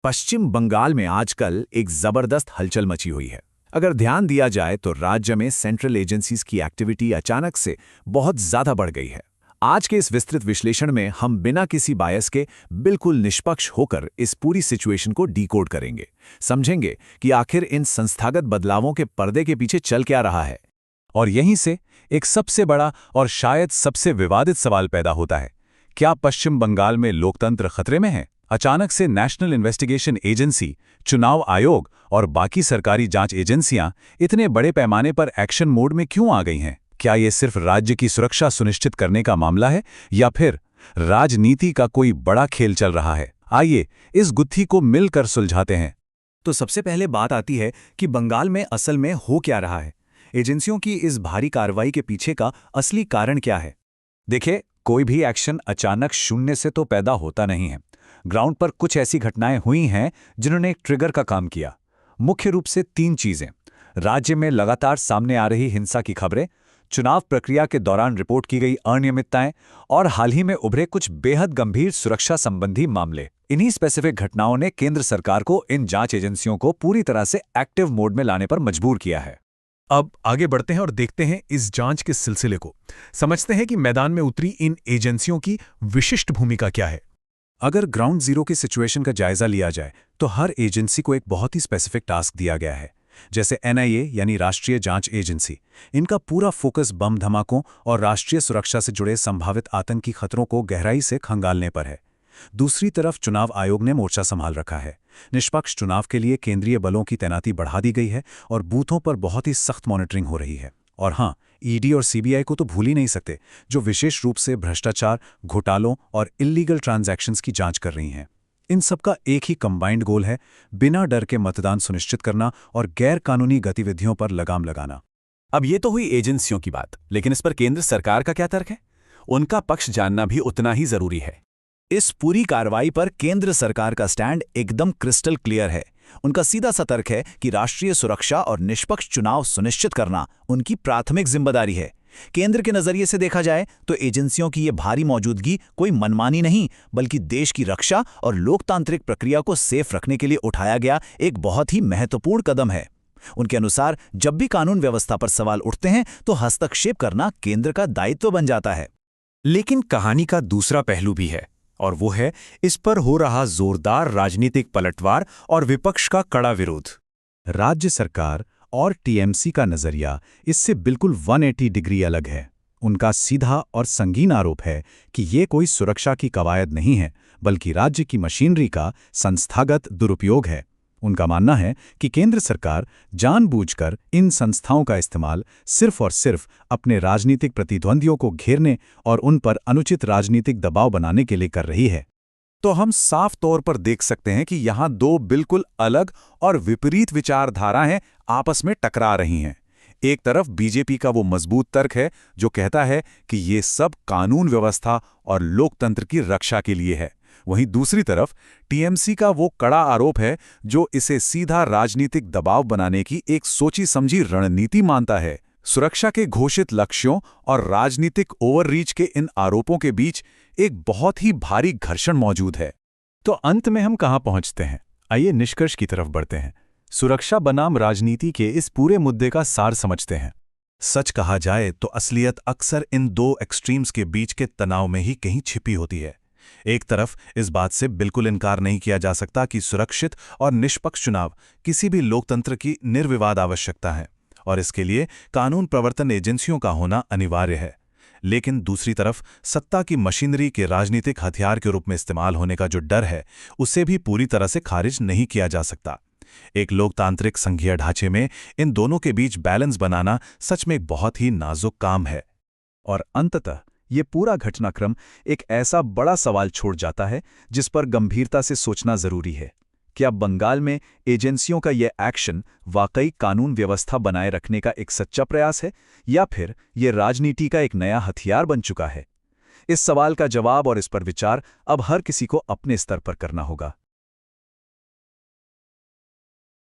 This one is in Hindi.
पश्चिम बंगाल में आजकल एक जबरदस्त हलचल मची हुई है। अगर ध्यान दिया जाए तो राज्य में सेंट्रल एजेंसीज की एक्टिविटी अचानक से बहुत ज्यादा बढ़ गई है। आज के इस विस्तृत विश्लेषण में हम बिना किसी बायस के बिल्कुल निष्पक्ष होकर इस पूरी सिचुएशन को डीकोड करेंगे, समझेंगे कि आखिर इन संस्थागत बदलावों के पर्दे के पीछे चल क्या रहा है। और यहीं से एक सबसे बड़ा और शायद सबसे विवादित सवाल पैदा होता है, क्या पश्चिम बंगाल में लोकतंत्र खतरे में है? अचानक से नेशनल इन्वेस्टिगेशन एजेंसी, चुनाव आयोग और बाकी सरकारी जांच एजेंसियां इतने बड़े पैमाने पर एक्शन मोड में क्यों आ गई हैं? क्या ये सिर्फ राज्य की सुरक्षा सुनिश्चित करने का मामला है या फिर राजनीति का कोई बड़ा खेल चल रहा है? आइए इस गुत्थी को मिलकर सुलझाते हैं। तो सबसे पहले बात आती है कि बंगाल में असल में हो क्या रहा है। एजेंसियों की इस भारी कार्रवाई के पीछे का असली कारण क्या है? देखिए, कोई भी एक्शन अचानक शून्य से तो पैदा होता नहीं है। ग्राउंड पर कुछ ऐसी घटनाएं हुई हैं जिन्होंने एक ट्रिगर का काम किया। मुख्य रूप से 3 चीजें: राज्य में लगातार सामने आ रही हिंसा की खबरें, चुनाव प्रक्रिया के दौरान रिपोर्ट की गई अनियमितताएं और हाल ही में उभरे कुछ बेहद गंभीर सुरक्षा संबंधी मामले। इन्हीं स्पेसिफिक घटनाओं ने केंद्र सरकार को इन जांच एजेंसियों को पूरी तरह से एक्टिव मोड में लाने पर मजबूर किया है। अब आगे बढ़ते हैं और देखते हैं इस जांच के सिलसिले को। समझते हैं कि मैदान में उतरी इन एजेंसियों की विशिष्ट भूमिका क्या है। अगर ग्राउंड जीरो की सिचुएशन का जायजा लिया जाए तो हर एजेंसी को एक बहुत ही स्पेसिफिक टास्क दिया गया है। जैसे NIA यानी राष्ट्रीय जांच एजेंसी, इनका पूरा फोकस बम धमाकों और राष्ट्रीय सुरक्षा से जुड़े संभावित आतंकी खतरों को गहराई से खंगालने पर है। दूसरी तरफ चुनाव आयोग ने मोर्चा संभाल रखा है। निष्पक्ष चुनाव के लिए केंद्रीय बलों की तैनाती बढ़ा दी गई है और बूथों पर बहुत ही सख्त मॉनिटरिंग हो रही है। और हाँ, ED और CBI को तो भूल ही नहीं सकते, जो विशेष रूप से भ्रष्टाचार, घोटालों और इल्लीगल ट्रांजैक्शंस की जांच कर रही हैं। इन सबका एक ही कंबाइंड गोल है, बिना डर के मतदान सुनिश्चित करना और गैर कानूनी गतिविधियों पर लगाम लगाना। अब ये तो हुई एजेंसियों की बात, लेकिन इस पर केंद्र सरकार का क्या तर्क है? उनका पक्ष जानना भी उतना ही जरूरी है। इस पूरी कार्रवाई पर केंद्र सरकार का स्टैंड एकदम क्रिस्टल क्लियर है। उनका सीधा सा तर्क है कि राष्ट्रीय सुरक्षा और निष्पक्ष चुनाव सुनिश्चित करना उनकी प्राथमिक जिम्मेदारी है। केंद्र के नजरिए से देखा जाए तो एजेंसियों की ये भारी मौजूदगी कोई मनमानी नहीं, बल्कि देश की रक्षा और लोकतांत्रिक प्रक्रिया को सेफ रखने के लिए उठाया गया एक बहुत ही महत्वपूर्ण कदम है। उनके अनुसार जब भी कानून व्यवस्था पर सवाल उठते हैं तो हस्तक्षेप करना केंद्र का दायित्व बन जाता है। लेकिन कहानी का दूसरा पहलू भी है, और वो है इस पर हो रहा जोरदार राजनीतिक पलटवार और विपक्ष का कड़ा विरोध। राज्य सरकार और TMC का नजरिया इससे बिल्कुल 180 डिग्री अलग है। उनका सीधा और संगीन आरोप है कि ये कोई सुरक्षा की कवायद नहीं है, बल्कि राज्य की मशीनरी का संस्थागत दुरुपयोग है। उनका मानना है कि केंद्र सरकार जानबूझकर इन संस्थाओं का इस्तेमाल सिर्फ और सिर्फ अपने राजनीतिक प्रतिद्वंदियों को घेरने और उन पर अनुचित राजनीतिक दबाव बनाने के लिए कर रही है। तो हम साफ तौर पर देख सकते हैं कि यहाँ 2 बिल्कुल अलग और विपरीत विचारधाराएं आपस में टकरा रही हैं। एक तरफ बीजेपी का वो मजबूत तर्क है जो कहता है कि ये सब कानून व्यवस्था और लोकतंत्र की रक्षा के लिए है। वहीं दूसरी तरफ TMC का वो कड़ा आरोप है जो इसे सीधा राजनीतिक दबाव बनाने की एक सोची समझी रणनीति मानता है। सुरक्षा के घोषित लक्ष्यों और राजनीतिक ओवररीच के इन आरोपों के बीच एक बहुत ही भारी घर्षण मौजूद है। तो अंत में हम कहाँ पहुँचते हैं? आइए निष्कर्ष की तरफ बढ़ते हैं। सुरक्षा बनाम राजनीति के इस पूरे मुद्दे का सार समझते हैं। सच कहा जाए तो असलियत अक्सर इन 2 एक्सट्रीम्स के बीच के तनाव में ही कहीं छिपी होती है। एक तरफ इस बात से बिल्कुल इनकार नहीं किया जा सकता कि सुरक्षित और निष्पक्ष चुनाव किसी भी लोकतंत्र की निर्विवाद आवश्यकता है और इसके लिए कानून प्रवर्तन एजेंसियों का होना अनिवार्य है। लेकिन दूसरी तरफ सत्ता की मशीनरी के राजनीतिक हथियार के रूप में इस्तेमाल होने का जो डर है, उसे भी पूरी तरह से खारिज नहीं किया जा सकता। एक लोकतांत्रिक संघीय ढांचे में इन दोनों के बीच बैलेंस बनाना सच में एक बहुत ही नाजुक काम है। और अंततः ये पूरा घटनाक्रम एक ऐसा बड़ा सवाल छोड़ जाता है जिस पर गंभीरता से सोचना जरूरी है। क्या बंगाल में एजेंसियों का यह एक्शन वाकई कानून व्यवस्था बनाए रखने का एक सच्चा प्रयास है या फिर यह राजनीति का एक नया हथियार बन चुका है? इस सवाल का जवाब और इस पर विचार अब हर किसी को अपने स्तर पर करना होगा।